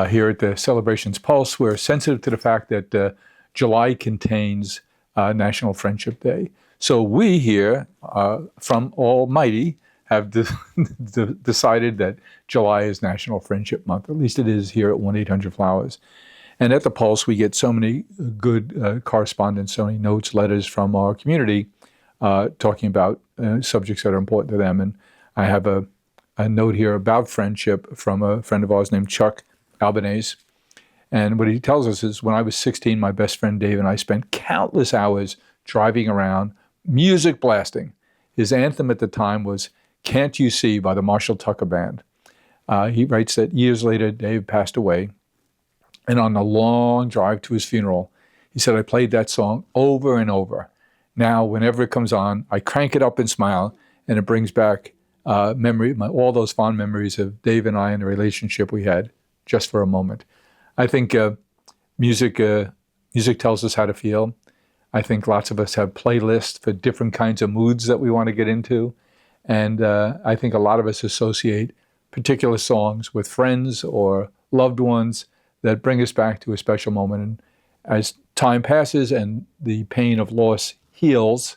Here at the Celebrations Pulse, we're sensitive to the fact that July contains National Friendship Day. So we here from Almighty have decided that July is National Friendship Month. At least it is here at 1-800-Flowers. And at the Pulse, we get so many good correspondence, so many notes, letters from our community talking about subjects that are important to them. And I have a note here about friendship from a friend of ours named Chuck Albanese. And what he tells us is, when I was 16, my best friend Dave and I spent countless hours driving around, music blasting. His anthem at the time was Can't You See by the Marshall Tucker Band. He writes that years later, Dave passed away. And on the long drive to his funeral, he said, I played that song over and over. Now, whenever it comes on, I crank it up and smile, and it brings back all those fond memories of Dave and I and the relationship we had just for a moment. I think music tells us how to feel. I think lots of us have playlists for different kinds of moods that we want to get into. And I think a lot of us associate particular songs with friends or loved ones that bring us back to a special moment. And as time passes and the pain of loss heals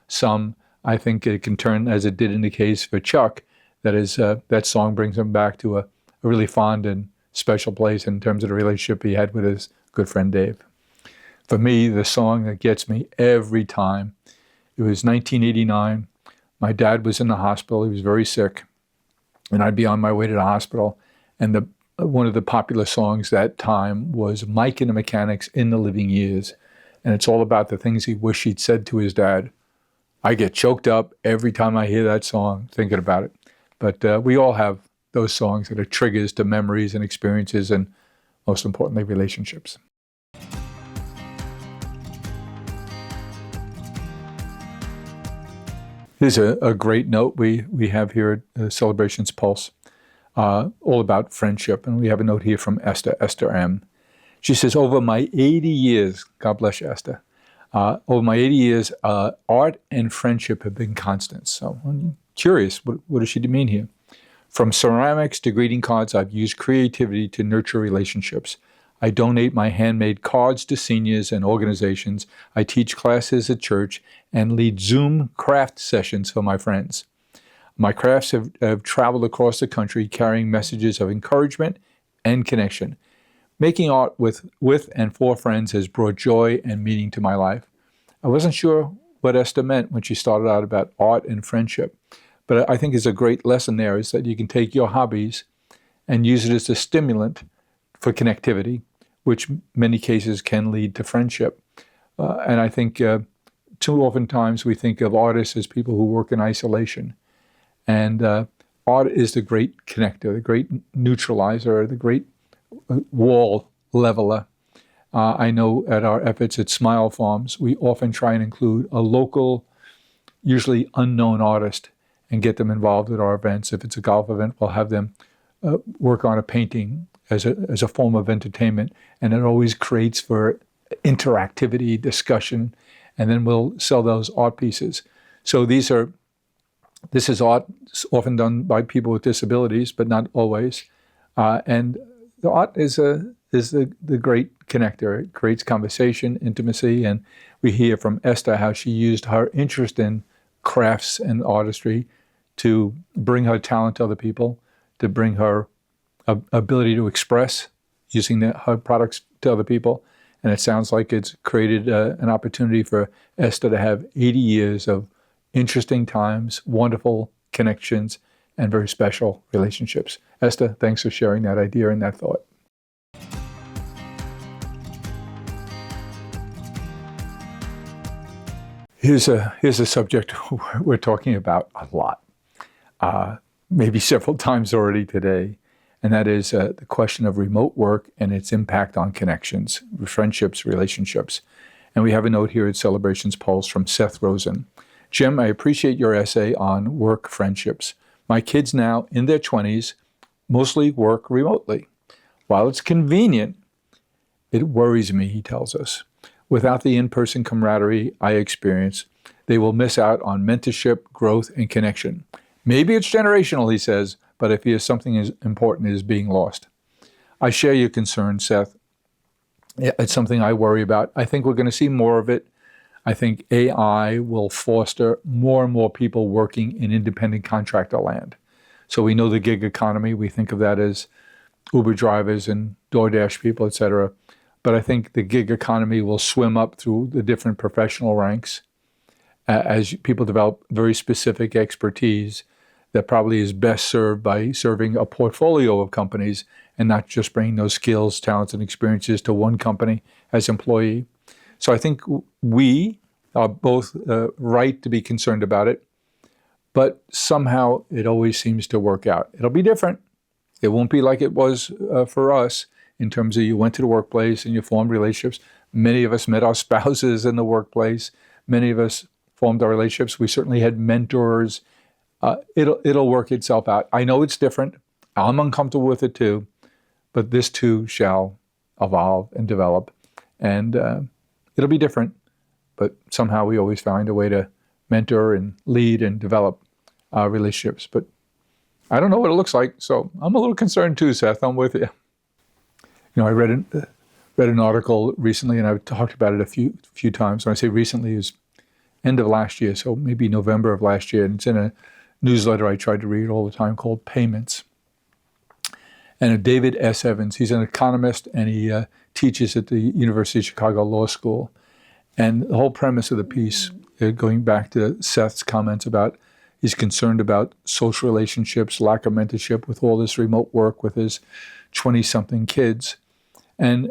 some, I think it can turn, as it did in the case for Chuck, that song brings him back to a really fond and special place in terms of the relationship he had with his good friend Dave. For me, the song that gets me every time, it was 1989. My dad was in the hospital. He was very sick. And I'd be on my way to the hospital. And one of the popular songs that time was Mike and the Mechanics' In the Living Years. And it's all about the things he wished he'd said to his dad. I get choked up every time I hear that song thinking about it. But we all have those songs that are triggers to memories and experiences and, most importantly, relationships. Here's a great note we have here at Celebrations Pulse, all about friendship. And we have a note here from Esther M. She says, over my 80 years, God bless you, Esther, over my 80 years, art and friendship have been constants. So I'm curious, what does she mean here? From ceramics to greeting cards, I've used creativity to nurture relationships. I donate my handmade cards to seniors and organizations. I teach classes at church and lead Zoom craft sessions for my friends. My crafts have traveled across the country carrying messages of encouragement and connection. Making art with and for friends has brought joy and meaning to my life. I wasn't sure what Esther meant when she started out about art and friendship, but I think it's a great lesson there is that you can take your hobbies and use it as a stimulant for connectivity, which many cases can lead to friendship. And I think too often times we think of artists as people who work in isolation. And art is the great connector, the great neutralizer, the great wall leveler. I know at our efforts at Smile Farms, we often try and include a local, usually unknown artist and get them involved at our events. If it's a golf event, we'll have them work on a painting as a form of entertainment, and it always creates for interactivity, discussion, and then we'll sell those art pieces. So this is art often done by people with disabilities, but not always. And the art is the great connector. It creates conversation, intimacy, and we hear from Esther how she used her interest in crafts and artistry to bring her talent to other people, to bring her ability to express using her products to other people. And it sounds like it's created an opportunity for Esther to have 80 years of interesting times, wonderful connections, and very special relationships. Esther, thanks for sharing that idea and that thought. Here's a subject we're talking about a lot, maybe several times already today, and that is the question of remote work and its impact on connections, friendships, relationships. And we have a note here at Celebrations Pulse from Seth Rosen. Jim, I appreciate your essay on work friendships. My kids now in their 20s mostly work remotely. While it's convenient, it worries me, he tells us. Without the in-person camaraderie I experience, they will miss out on mentorship, growth, and connection. Maybe it's generational, he says, but I fear something as important is being lost. I share your concern, Seth. It's something I worry about. I think we're going to see more of it. I think AI will foster more and more people working in independent contractor land. So we know the gig economy. We think of that as Uber drivers and DoorDash people, et cetera. But I think the gig economy will swim up through the different professional ranks as people develop very specific expertise that probably is best served by serving a portfolio of companies and not just bringing those skills, talents, and experiences to one company as employee. So I think we are both right to be concerned about it, but somehow it always seems to work out. It'll be different. It won't be like it was for us in terms of you went to the workplace and you formed relationships. Many of us met our spouses in the workplace. Many of us formed our relationships. We certainly had mentors. It'll work itself out. I know it's different. I'm uncomfortable with it too, but this too shall evolve and develop. And it'll be different, but somehow we always find a way to mentor and lead and develop relationships. But I don't know what it looks like, so I'm a little concerned too, Seth. I'm with you. You know, I read an article recently, and I've talked about it a few times. When I say recently, is end of last year, so maybe November of last year. And it's in a newsletter I tried to read all the time called Payments. And David S. Evans, he's an economist, and he teaches at the University of Chicago Law School. And the whole premise of the piece, going back to Seth's comments about he's concerned about social relationships, lack of mentorship with all this remote work with his 20-something kids. And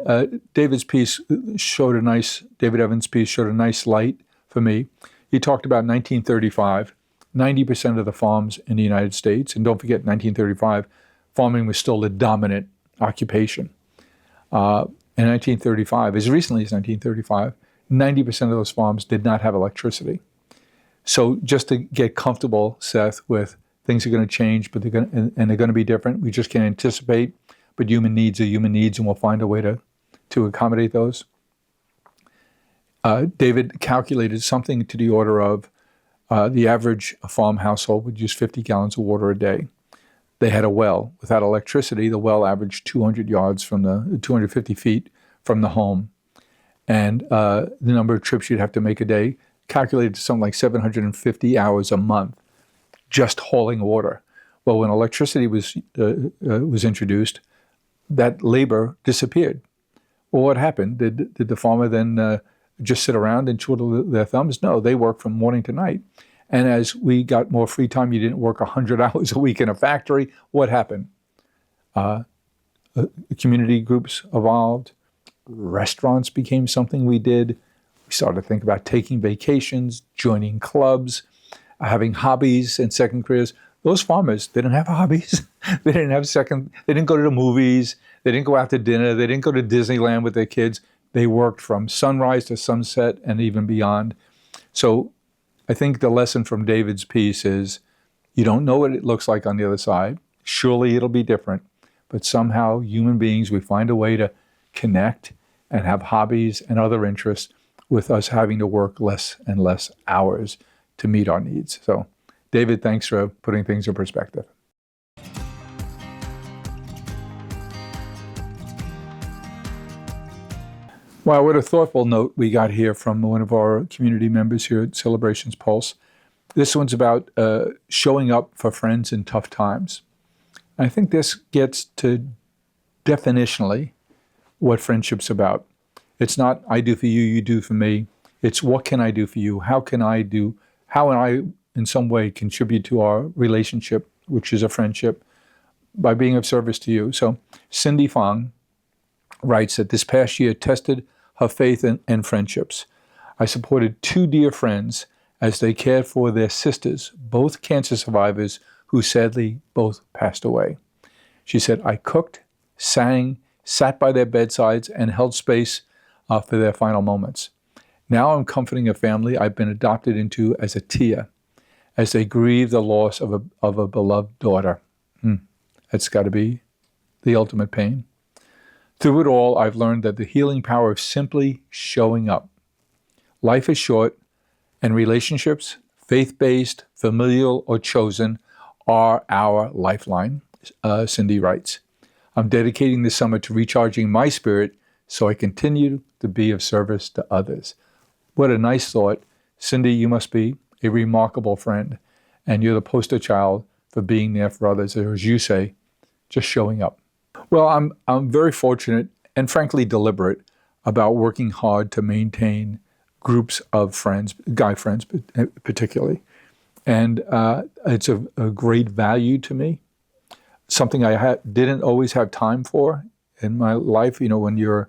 David Evans' piece showed a nice light for me. He talked about 1935, 90% of the farms in the United States, and don't forget 1935, farming was still the dominant occupation. In 1935, as recently as 1935, 90% of those farms did not have electricity. So just to get comfortable, Seth, with things are going to change, but they're going to be different. We just can't anticipate, but human needs are human needs, and we'll find a way to accommodate those. David calculated something to the order of the average farm household would use 50 gallons of water a day. They had a well. Without electricity, the well averaged 250 feet from the home. And the number of trips you'd have to make a day calculated to something like 750 hours a month just hauling water. Well, when electricity was introduced, that labor disappeared. Well, what happened? Did the farmer then just sit around and twiddle their thumbs? No, they worked from morning to night. And as we got more free time, you didn't work 100 hours a week in a factory. What happened? Community groups evolved. Restaurants became something we did. We started to think about taking vacations, joining clubs, having hobbies and second careers. Those farmers, they didn't have hobbies. They didn't go to the movies. They didn't go out to dinner. They didn't go to Disneyland with their kids. They worked from sunrise to sunset and even beyond. So I think the lesson from David's piece is you don't know what it looks like on the other side. Surely it'll be different. But somehow human beings, we find a way to connect and have hobbies and other interests with us having to work less and less hours to meet our needs. So David, thanks for putting things in perspective. Wow, what a thoughtful note we got here from one of our community members here at Celebrations Pulse. This one's about showing up for friends in tough times. I think this gets to definitionally what friendship's about. It's not I do for you, you do for me. It's what can I do for you? How can I in some way contribute to our relationship, which is a friendship, by being of service to you. So Cindy Fong writes that this past year tested her faith and friendships. I supported 2 dear friends as they cared for their sisters, both cancer survivors who sadly both passed away. She said, I cooked, sang, sat by their bedsides, and held space for their final moments. Now I'm comforting a family I've been adopted into as a tia, as they grieve the loss of a beloved daughter. That's got to be the ultimate pain. Through it all, I've learned that the healing power of simply showing up. Life is short, and relationships, faith-based, familial, or chosen, are our lifeline, Cindy writes. I'm dedicating this summer to recharging my spirit so I continue to be of service to others. What a nice thought. Cindy, you must be a remarkable friend, and you're the poster child for being there for others, or as you say, just showing up. Well, I'm very fortunate and frankly deliberate about working hard to maintain groups of friends, guy friends particularly. And it's a great value to me, something I didn't always have time for in my life. You know, when you're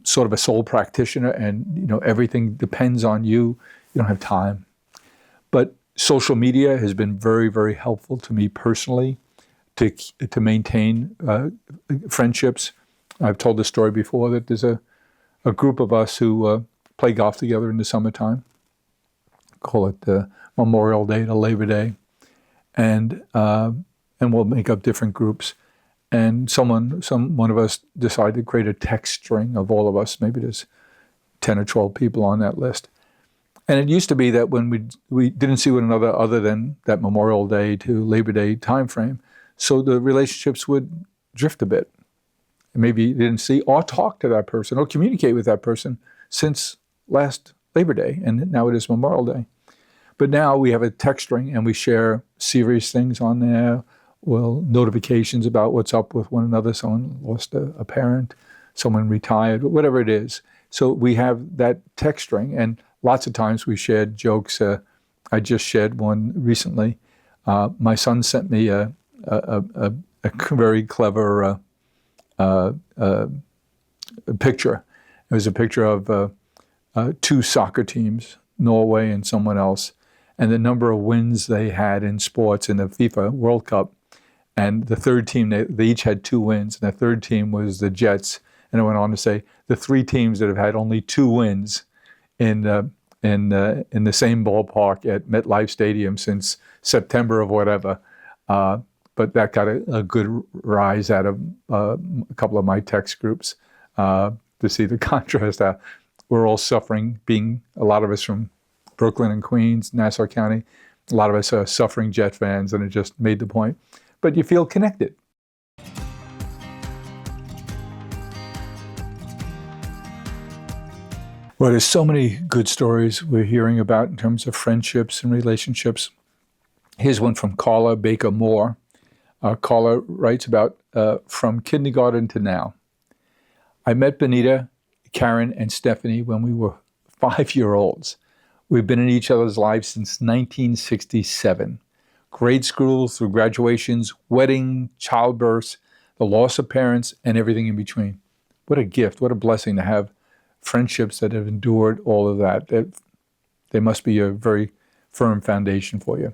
sort of a sole practitioner and, you know, everything depends on you, you don't have time. But social media has been very, very helpful to me personally to maintain friendships. I've told the story before that there's a group of us who play golf together in the summertime. Call it Memorial Day to Labor Day, and we'll make up different groups. And one of us decided to create a text string of all of us. Maybe there's 10 or 12 people on that list. And it used to be that when we didn't see one another other than that Memorial Day to Labor Day time frame, so the relationships would drift a bit. Maybe you didn't see or talk to that person or communicate with that person since last Labor Day, and now it is Memorial Day. But now we have a text string and we share serious things on there. Well, notifications about what's up with one another. Someone lost a parent, someone retired, whatever it is. So we have that text string, and lots of times we shared jokes. I just shared one recently. My son sent me a very clever picture. It was a picture of two soccer teams, Norway and someone else, and the number of wins they had in sports in the FIFA World Cup. And the third team, they each had 2 wins, and the third team was the Jets. And it went on to say the 3 teams that have had only 2 wins in the same ballpark at MetLife Stadium since September of whatever. But that got a good rise out of a couple of my text groups to see the contrast. We're all suffering, a lot of us from Brooklyn and Queens, Nassau County. A lot of us are suffering Jet fans, and it just made the point. But you feel connected. Well, there's so many good stories we're hearing about in terms of friendships and relationships. Here's one from Carla Baker Moore. Carla writes about from kindergarten to now. I met Benita, Karen, and Stephanie when we were 5-year-olds. We've been in each other's lives since 1967. Grade school through graduations, wedding, childbirths, the loss of parents, and everything in between. What a gift, what a blessing to have friendships that have endured all of that. They must be a very firm foundation for you.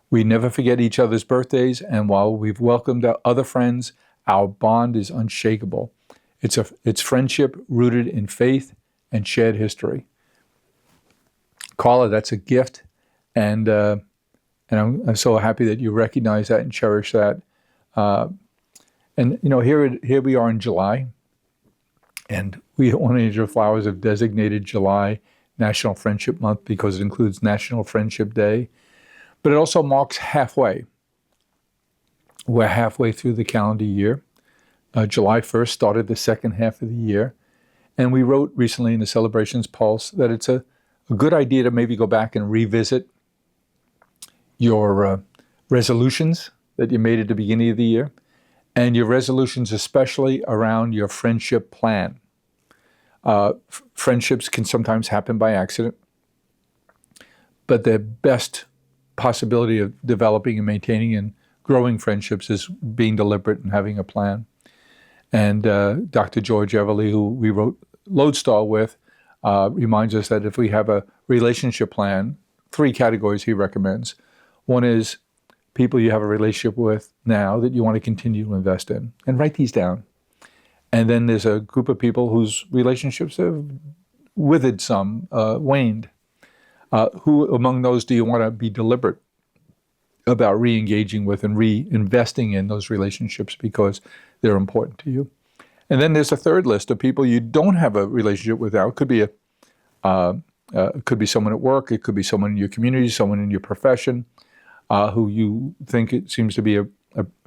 We never forget each other's birthdays, and while we've welcomed our other friends, our bond is unshakable. It's friendship rooted in faith and shared history. Carla, that's a gift, and I'm so happy that you recognize that and cherish that. And you know, here we are in July, and we at One Angel Flowers have designated July National Friendship Month because it includes National Friendship Day, but it also marks halfway. We're halfway through the calendar year. July 1st started the second half of the year, and we wrote recently in the Celebrations Pulse that it's a good idea to maybe go back and revisit your resolutions that you made at the beginning of the year, and your resolutions especially around your friendship plan. Friendships can sometimes happen by accident, but the best possibility of developing and maintaining and growing friendships is being deliberate and having a plan. And Dr. George Everly, who we wrote Lodestar with, reminds us that if we have a relationship plan, 3 categories he recommends. One is people you have a relationship with now that you want to continue to invest in, and write these down. And then there's a group of people whose relationships have withered some, waned. Who among those do you want to be deliberate about re-engaging with and reinvesting in those relationships because they're important to you? And then there's a third list of people you don't have a relationship with now. It could be it could be someone at work, it could be someone in your community, someone in your profession, who you think it seems to be a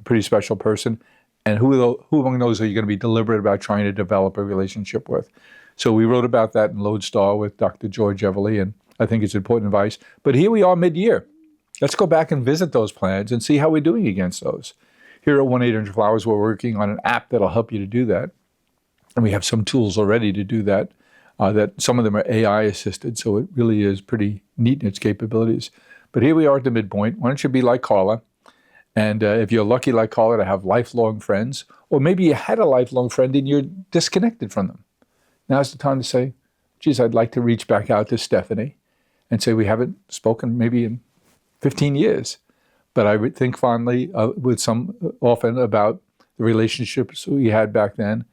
pretty special person. And who among those are you going to be deliberate about trying to develop a relationship with? So we wrote about that in Lodestar with Dr. George Everly, and I think it's important advice. But here we are mid-year. Let's go back and visit those plans and see how we're doing against those. Here at 1-800-FLOWERS, we're working on an app that'll help you to do that. And we have some tools already to do that, that some of them are AI assisted, so it really is pretty neat in its capabilities. But here we are at the midpoint. Why don't you be like Carla? And if you're lucky like Carla to have lifelong friends, or maybe you had a lifelong friend and you're disconnected from them. Now's the time to say, geez, I'd like to reach back out to Stephanie and say we haven't spoken maybe in 15 years. But I would think fondly often about the relationships we had back then.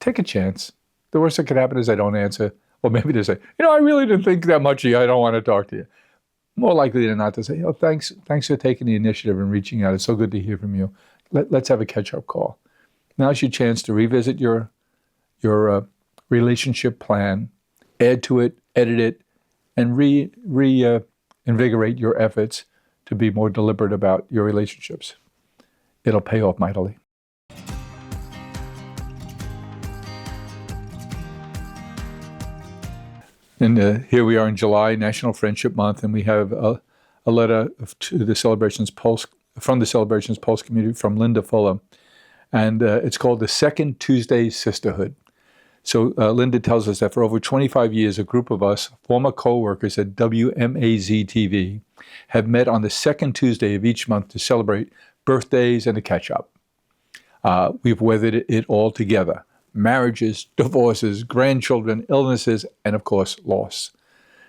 Take a chance. The worst that could happen is I don't answer. Or maybe they say, I really didn't think that much of you. I don't want to talk to you. More likely than not to say, thanks for taking the initiative and reaching out. It's so good to hear from you. Let's have a catch-up call. Now's your chance to revisit your relationship plan, add to it, edit it, and reinvigorate your efforts to be more deliberate about your relationships. It'll pay off mightily. And here we are in July, National Friendship Month, and we have a letter to the Celebrations Pulse, from the Celebrations Pulse community from Linda Fuller. And it's called the Second Tuesday Sisterhood. So Linda tells us that for over 25 years, a group of us, former co-workers at WMAZ-TV, have met on the second Tuesday of each month to celebrate birthdays and to catch up. We've weathered it all together. Marriages, divorces, grandchildren, illnesses, and of course, loss.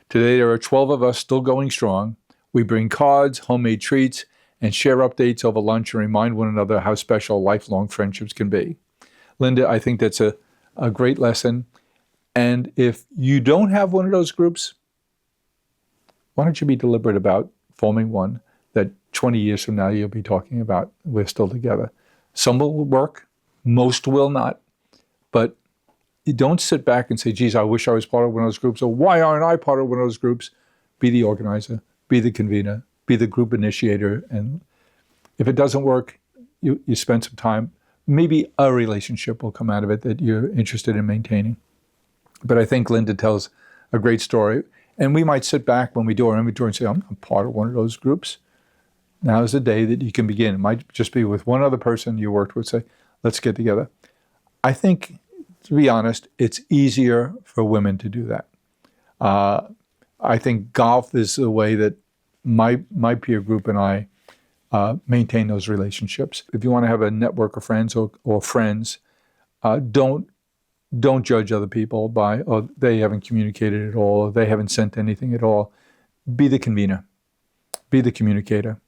Today, there are 12 of us still going strong. We bring cards, homemade treats, and share updates over lunch and remind one another how special lifelong friendships can be. Linda, I think that's a great lesson. And if you don't have one of those groups, why don't you be deliberate about forming one that 20 years from now you'll be talking about, we're still together. Some will work, most will not. But you don't sit back and say, geez, I wish I was part of one of those groups, or why aren't I part of one of those groups? Be the organizer, be the convener, be the group initiator. And if it doesn't work, you spend some time. Maybe a relationship will come out of it that you're interested in maintaining. But I think Linda tells a great story. And we might sit back when we do our inventory and say, I'm not part of one of those groups. Now is the day that you can begin. It might just be with one other person you worked with, say, let's get together. I think, to be honest, it's easier for women to do that. I think golf is the way that my peer group and I maintain those relationships. If you want to have a network of friends or friends, don't judge other people by, oh, they haven't communicated at all, or they haven't sent anything at all. Be the convener. Be the communicator.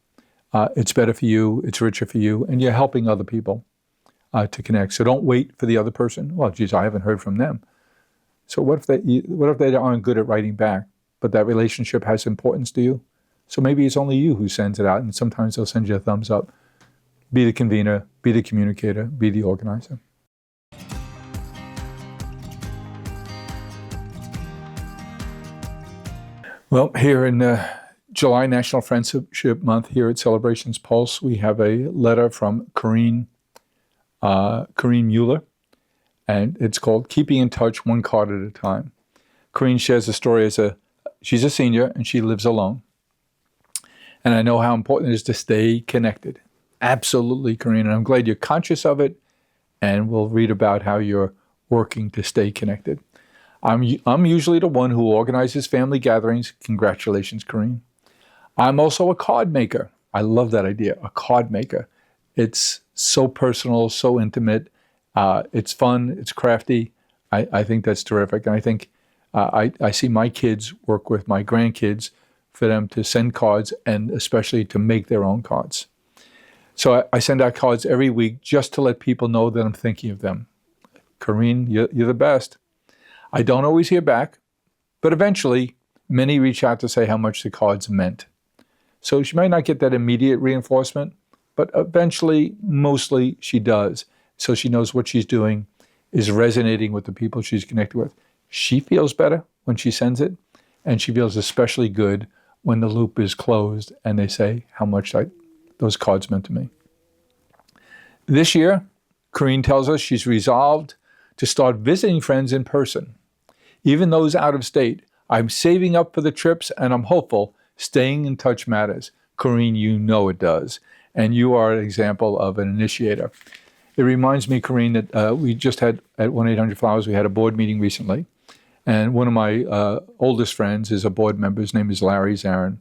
It's better for you, it's richer for you, and you're helping other people to connect. So don't wait for the other person. Well, geez, I haven't heard from them. So what if they aren't good at writing back, but that relationship has importance to you? So maybe it's only you who sends it out, and sometimes they'll send you a thumbs up. Be the convener, be the communicator, be the organizer. Well, here in July National Friendship Month here at Celebrations Pulse, we have a letter from Corrine Mueller, and it's called Keeping in Touch One Card at a Time. Corrine shares a story she's a senior and she lives alone. And I know how important it is to stay connected. Absolutely, Corrine, and I'm glad you're conscious of it, and we'll read about how you're working to stay connected. I'm usually the one who organizes family gatherings. Congratulations, Corrine. I'm also a card maker. I love that idea, a card maker. It's so personal, so intimate. It's fun, it's crafty. I think that's terrific. And I think I see my kids work with my grandkids for them to send cards and especially to make their own cards. So I send out cards every week just to let people know that I'm thinking of them. Corrine, you're the best. I don't always hear back, but eventually many reach out to say how much the cards meant. So she might not get that immediate reinforcement, but eventually, mostly she does. So she knows what she's doing is resonating with the people she's connected with. She feels better when she sends it, and she feels especially good when the loop is closed and they say how much those cards meant to me. This year, Corrine tells us she's resolved to start visiting friends in person, even those out of state. I'm saving up for the trips, and I'm hopeful staying in touch matters. Corrine, you know it does, and you are an example of an initiator. It reminds me, Corrine, that we just had at 1-800-Flowers, we had a board meeting recently, and one of my oldest friends is a board member. His name is Larry Zarin,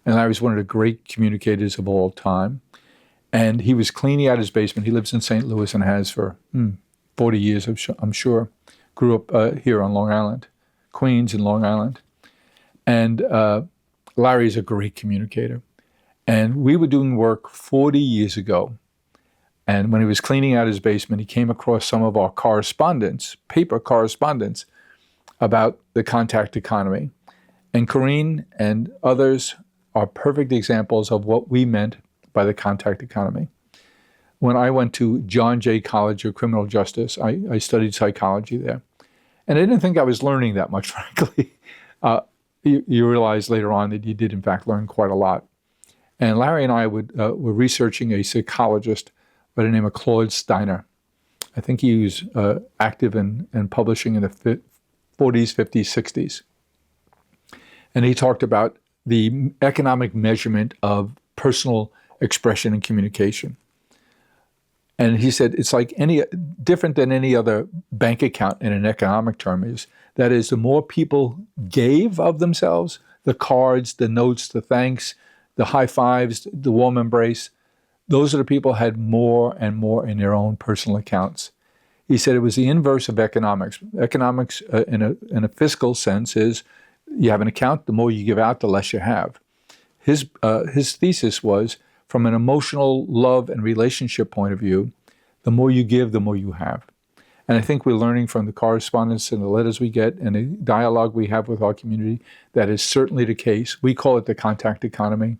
and Larry's one of the great communicators of all time. And he was cleaning out his basement. He lives in St. Louis and has for 40 years, I'm sure. Grew up here on Long Island, Queens and Long Island. And Larry's a great communicator. And we were doing work 40 years ago. And when he was cleaning out his basement, he came across some of our correspondence, paper correspondence, about the contact economy. And Corrine and others are perfect examples of what we meant by the contact economy. When I went to John Jay College of Criminal Justice, I studied psychology there. And I didn't think I was learning that much, frankly. You realize later on that you did, in fact, learn quite a lot. And Larry and I were researching a psychologist by the name of Claude Steiner. I think he was active in publishing in the 40s, 50s, 60s. And he talked about the economic measurement of personal expression and communication. And he said it's like different than any other bank account in an economic term is. That is, the more people gave of themselves, the cards, the notes, the thanks, the high fives, the warm embrace, those are the people who had more and more in their own personal accounts. He said it was the inverse of economics. Economics, in a fiscal sense, is you have an account, the more you give out, the less you have. His thesis was, from an emotional love and relationship point of view, the more you give, the more you have. And I think we're learning from the correspondence and the letters we get and the dialogue we have with our community that is certainly the case. We call it the contact economy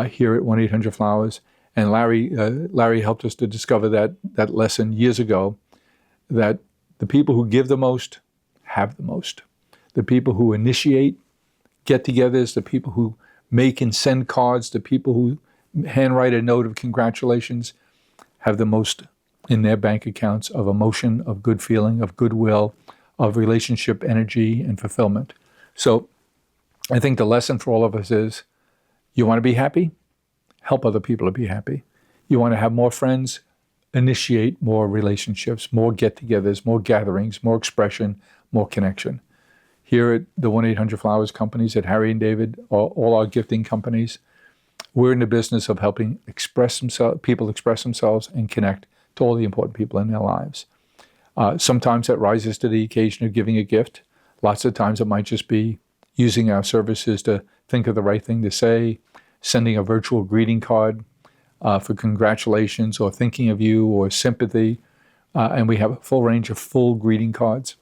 here at 1-800-Flowers. And Larry helped us to discover that lesson years ago, that the people who give the most have the most. The people who initiate get-togethers, the people who make and send cards, the people who handwrite a note of congratulations have the most in their bank accounts of emotion, of good feeling, of goodwill, of relationship energy and fulfillment. So I think the lesson for all of us is, you want to be happy? Help other people to be happy. You want to have more friends? Initiate more relationships, more get-togethers, more gatherings, more expression, more connection. Here at the 1-800-Flowers companies, at Harry and David, all our gifting companies, we're in the business of helping people express themselves and connect to all the important people in their lives. Sometimes that rises to the occasion of giving a gift. Lots of times it might just be using our services to think of the right thing to say, sending a virtual greeting card for congratulations or thinking of you or sympathy. And we have a full range of full greeting cards.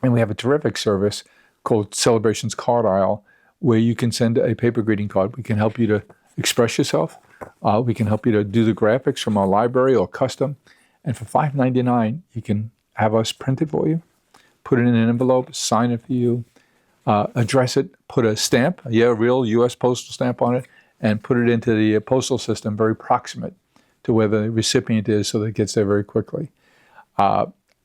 And we have a terrific service called Celebrations Card Aisle, where you can send a paper greeting card. We can help you to express yourself. We can help you to do the graphics from our library or custom. And for $5.99, you can have us print it for you, put it in an envelope, sign it for you, address it, put a stamp, a real U.S. postal stamp on it, and put it into the postal system very proximate to where the recipient is so that it gets there very quickly.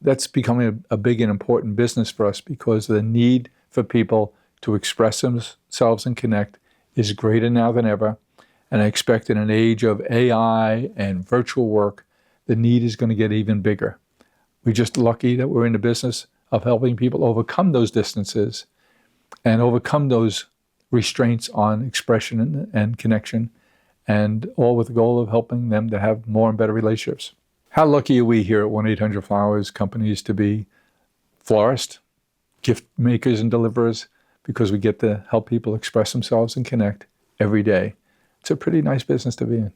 That's becoming a big and important business for us because the need for people to express themselves and connect is greater now than ever. And I expect in an age of AI and virtual work, the need is going to get even bigger. We're just lucky that we're in the business of helping people overcome those distances and overcome those restraints on expression and connection, and all with the goal of helping them to have more and better relationships. How lucky are we here at 1-800-Flowers companies to be florists, gift makers and deliverers, because we get to help people express themselves and connect every day. It's a pretty nice business to be in.